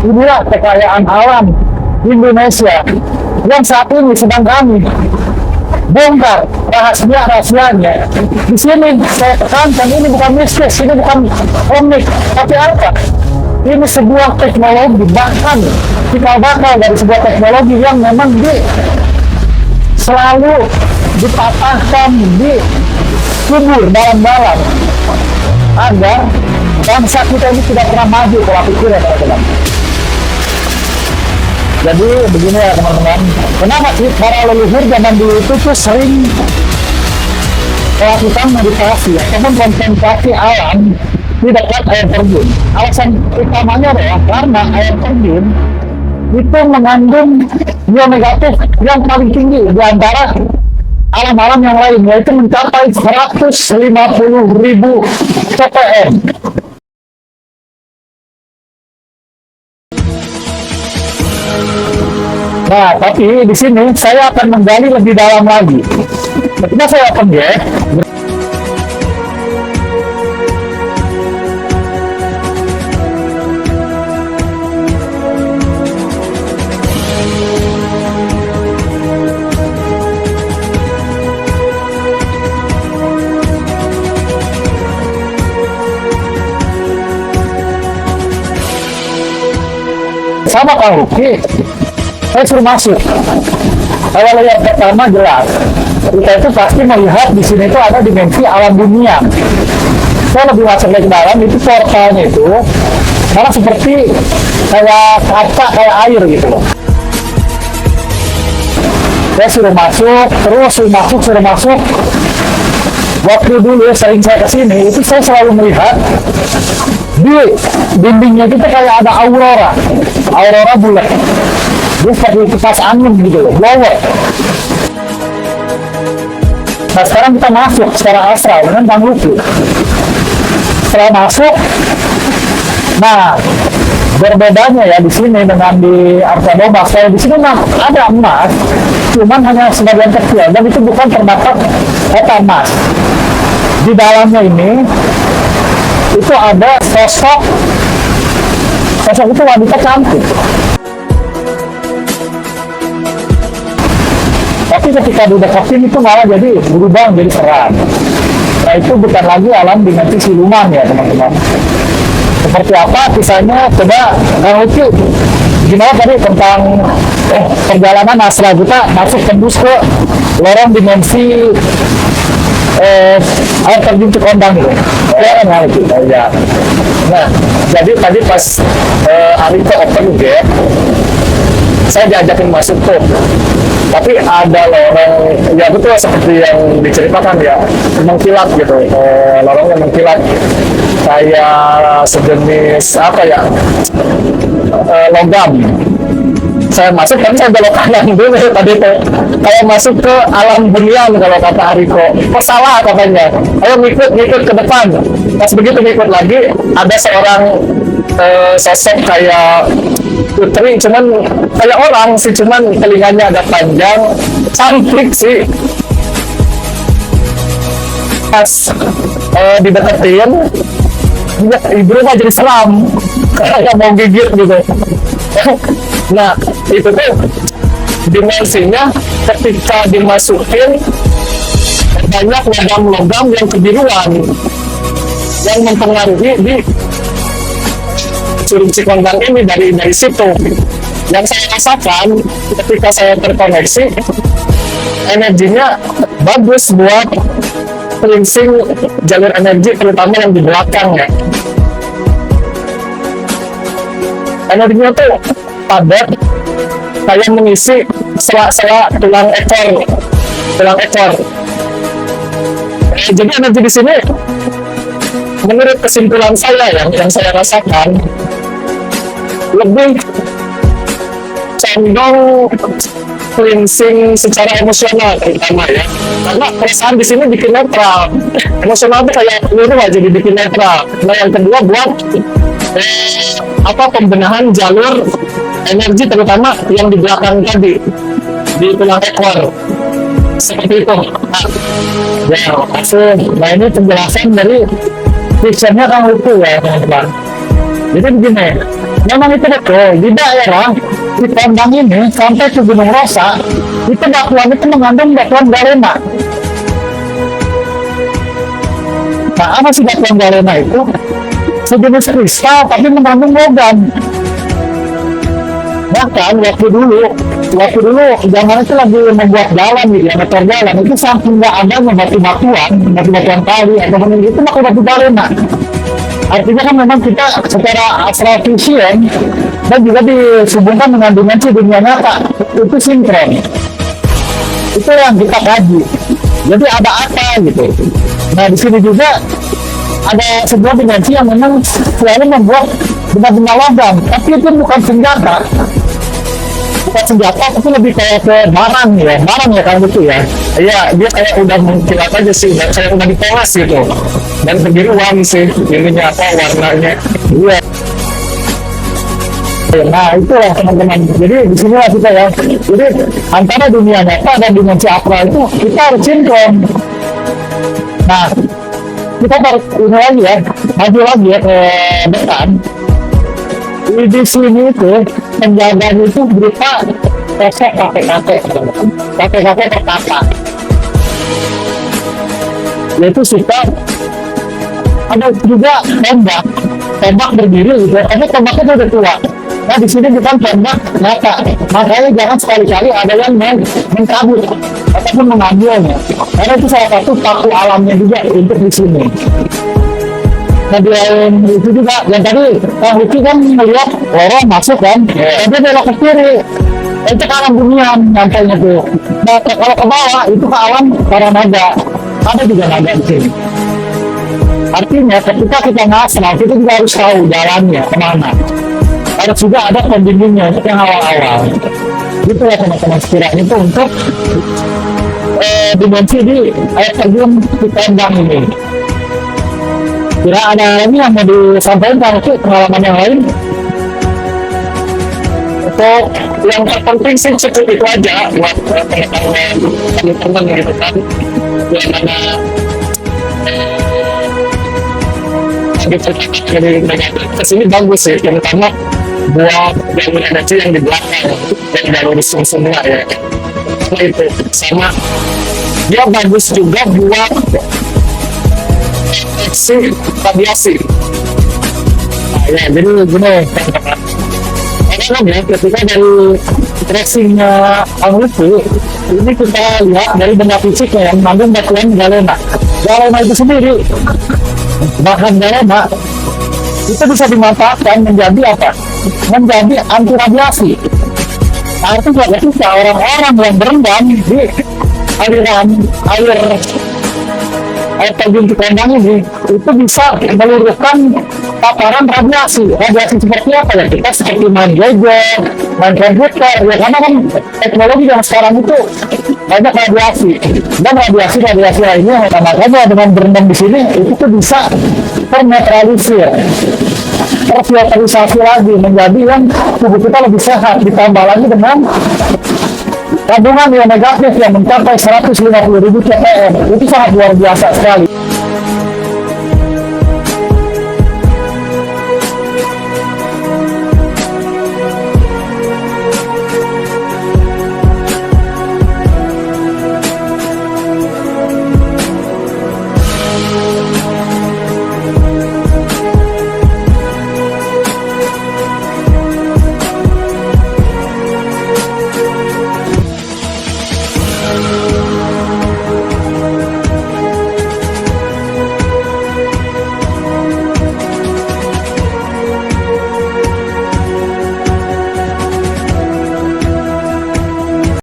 inilah kekayaan alam Indonesia yang saat ini sedang kami bongkar rahasianya. Di sini saya tekankan, ini bukan mistis, ini bukan komik, tapi apa? Ini sebuah teknologi, bahkan cikal bakal dari sebuah teknologi yang memang selalu dipatahkan, dikubur dalam-dalam agar bangsa kita ini tidak pernah maju pola pikirnya, teman-teman. Jadi begini ya teman-teman, kenapa sih para leluhur zaman dulu itu tuh sering melakukan meditasi ataupun kontemplasi alam di dekat air terjun? Alasan utamanya adalah karena air terjun itu mengandung ion negatif yang paling tinggi di antara alam-alam yang lain, yaitu mencapai 150.000 ppm. Nah, tapi di sini saya akan menggali lebih dalam lagi. Ketika saya pergi, sama Kang Luki, saya suruh masuk. Kalau lihat pertama jelas, kita itu pasti melihat di sini itu ada dimensi alam dunia. Saya lebih masuk ke dalam, itu portalnya itu malah seperti kayak kaca, kayak air gitu loh. Saya suruh masuk, terus suruh masuk. Waktu dulu sering saya kesini, itu saya selalu melihat di dindingnya itu kayak ada aurora bulat. Dia seperti kipas angin gitu loh, blower. Nah sekarang kita masuk secara astral dengan Kang Luki. Setelah masuk, nah berbedanya ya di sini dengan di Arca Boba. Kalau di sini ada emas, cuman hanya sebagian kecil dan itu bukan terdapat kata emas. Di dalamnya ini itu ada sosok itu wanita cantik. Tapi ketika didekatin itu malah jadi berubah menjadi terang. Nah itu bukan lagi alam dimensi siluman ya teman-teman. Seperti apa kisahnya? Coba Kang Luki, gimana tadi tentang perjalanan astral kita masuk tembus ke lorong dimensi air terjun Cikondang gitu. Ya kan itu. Ya. Nah, jadi tadi pas Ariko open gate, saya diajakin masuk tuh. Tapi ada lorong, ya betul seperti yang diceritakan ya, mengkilat gitu, lorongnya mengkilat kayak sejenis apa ya, logam. Saya masuk kan saya belok kanan dulu tadi tuh, kayak masuk ke alam bunian kalau kata Ariko. Kok salah katanya, ayo ngikut ke depan. Pas begitu ngikut lagi, ada seorang sosok kayak putri, cuman kayak orang sih, cuman telinganya agak panjang, cantik sih. Pas dideketin, ibu mah jadi seram, kayak mau gigit gitu. Nah itu tuh dimensinya ketika dimasukin banyak logam-logam yang kebiruan yang mempengaruhi di Curug Cikondang ini. Dari situ yang saya rasakan ketika saya terkoneksi, energinya bagus buat cleansing jalur energi, terutama yang di belakang ya. Energinya tuh padat, kayak mengisi sela-sela tulang ekor. Jadi energi di sini, menurut kesimpulan saya yang saya rasakan, lebih condong cleansing secara emosional terutama ya, karena perasaan di sini bikin netral, emosional tuh kayak peluru aja dibikin netral. Nah yang kedua buat pembenahan jalur energi, terutama yang di belakang tadi di tulang ekor seperti itu. Nah ini penjelasan dari fixernya Kang Luki ya teman-teman. Jadi begini, Memang itu betul, di daerah di Pondang ini sampai ke Gunung Rosa itu batuan itu mengandung batuan galena. Nah, apa sih batuan galena itu? Sejenis kristal tapi mengandung logam. Bahkan waktu dulu zaman itu lagi membuat jalan gitu ya, motor jalan itu saking nggak adanya batu-batuan kali atau itu pakai batu galena. Artinya kan memang kita secara astral vision dan juga dihubungkan dengan dimensi dunia nyata itu sinkron. Itu yang kita kaji. Jadi ada apa gitu. Nah di sini juga ada sebuah dimensi yang memang selalu membuat benda-benda logam, tapi itu bukan senjata, tapi lebih kayak ke barang ya kan gitu ya. Iya, dia kayak udah mengkilat aja sih, kayak udah dipoles gitu. Dan sendiri wangi sih, ininya apa warnanya. Iya. Nah itulah teman-teman. Jadi di sinilah kita ya. Jadi antara dunia nyata dan dimensi astral itu kita harus sinkron. Nah kita tarik ini lagi ya, maju lagi ya ke depan. Di sini itu penjaganya itu berupa sosok kakek-kakek pertapa. Yaitu suka ada juga tembak berdiri gitu, karena tembaknya udah tua. Nah di sini bukan tembak nyata, makanya jangan sekali-kali ada yang mencabut ataupun mengambilnya, karena itu salah satu paku alamnya juga untuk di sini. Nah di lain itu juga yang tadi Kang Lucky kan melihat lorong masuk kan, dia belok ke kiri, itu ke alam dunia nyampainya tuh. Nah kalau ke bawah itu ke alam para naga, ada juga naga di sini. Artinya ketika kita ngasal kita juga harus tahu jalannya kemana. Harus juga ada pembimbingnya untuk yang awal-awal. Gitu ya teman-teman, sekiranya itu untuk dimensi di air terjun di Pondang ini. Kira ada lagi yang mau disampaikan Kang Lucky, pengalaman yang lain? Untuk yang terpenting sih cukup itu aja buat pengetahuan teman-teman gitu kan. Yang mana dari kesini bagus sih, terutama buat bangunan energi yang di belakang yang baru disung semua ya. Nah itu sama dia bagus juga buat deteksi radiasi. Nah ya jadi gini kan ya, ketika dari tracingnya Kang Lucky ini kita lihat dari benda fisiknya yang mengandung batuan galena. Galena itu sendiri, bahan galena itu bisa dimanfaatkan menjadi apa? Menjadi anti radiasi. Artinya ketika orang-orang yang berendam di aliran air terjun di Pondang ini itu bisa meluruhkan paparan radiasi seperti apa ya, kita seperti main gadget, main komputer ya, karena kan teknologi yang sekarang itu banyak radiasi dan radiasi lainnya. Makanya dengan berendam di sini itu tuh bisa ternetralisir, terfilterisasi lagi menjadi yang tubuh kita lebih sehat, ditambah lagi dengan kandungan yang negatif yang mencapai 150.000 ppm. Itu sangat luar biasa sekali.